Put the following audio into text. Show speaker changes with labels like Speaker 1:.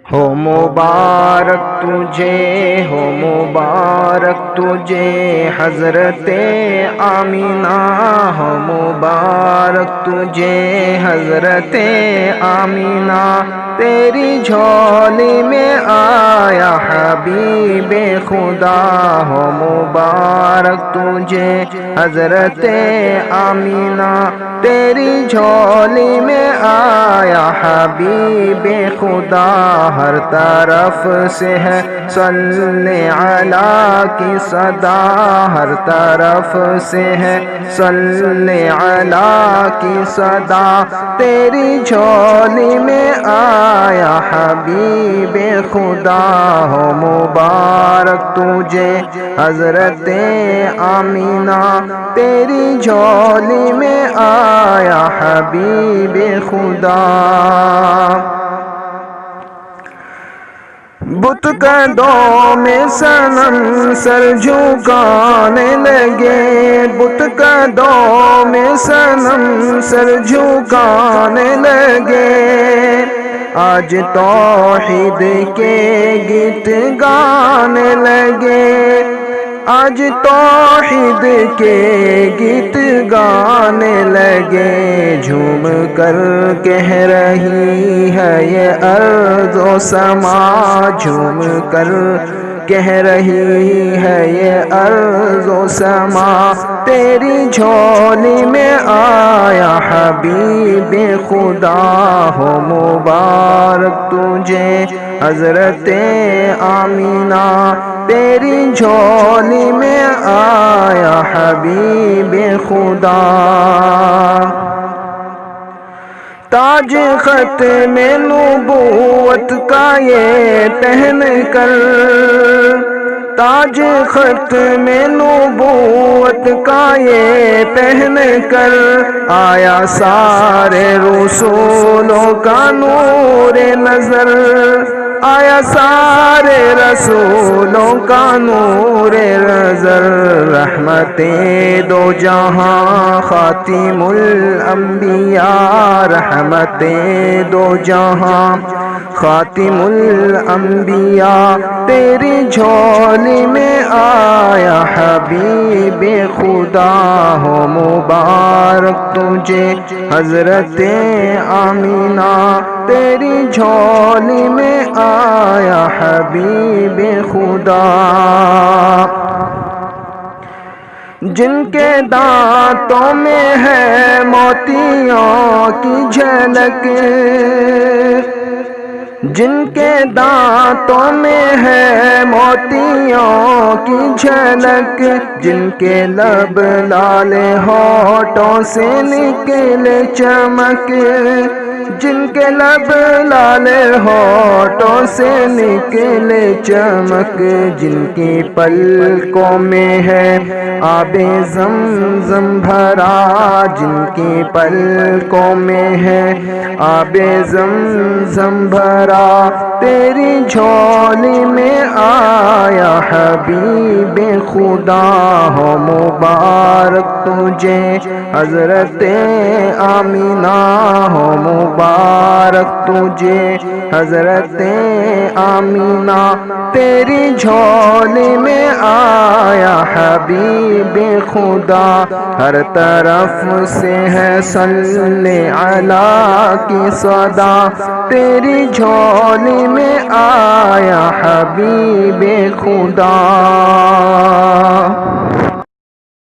Speaker 1: ہو مبارک تجھے، ہو مبارک تجھے حضرت آمینہ، ہو مبارک تجھے حضرت آمینہ، تیری جھولی میں آیا حبیب خدا، ہو مبارک تجھے حضرت آمینہ، تیری جھولی میں آیا حبیب خدا، ہر طرف سے ہے صلی علی کی صدا، ہر طرف سے ہے صلی علی کی صدا، تیری جھولی میں آیا حبیب خدا، ہو مبارک تجھے حضرت آمینہ، تیری جھولی میں آیا حبیب خدا۔ بت قدوں میں صنم سر جھکانے لگے، بت قدوں میں صنم سر جھکانے لگے، آج توحید کے گیت گانے لگے، آج توحید کے گیت گانے لگے، جھوم کر کہہ رہی ہے یہ ارض و سما، جھوم کر کہہ رہی ہے یہ ارض و سما، تیری جھولی میں آیا حبیب خدا، ہو مبارک تجھے حضرت آمینہ، تیری جھولی میں آیا حبیب خدا۔ تاج ختم نبوت کا یہ پہن کر، تاج ختم نبوت کا یہ پہن کر، آیا سارے رسولوں کا نور نظر، آیا سارے رسولوں کا نور نظر، رحمت دو جہاں خاتم الانبیاء، رحمت دو جہاں خاتم الانبیاء، تیری جھولی میں آیا حبیب خدا، ہو مبارک تجھے حضرت آمینہ، تیری جھولی میں آیا حبیب خدا۔ جن کے دانتوں میں ہے موتیوں کی جھلک، جن کے دانتوں میں ہے موتیوں کی جھلک، جن کے لب لال ہونٹوں سے نکلے چمک، جن کے لب لال ہونٹوں سے نکلے چمک، جن کی پلکوں میں ہے آب زمزم بھرا، جن کی پلکوں میں ہے آب زمزم بھرا، تیری جھولی میں آیا حبیب خدا، ہو مبارک تجھے حضرت آمینہ، ہو مبارک تجھے حضرت آمینہ، تیری جھولی میں آیا حبیب خدا، ہر طرف سے ہے صلی علی کی صدا، تیری جھولی میں آیا حبیب خدا۔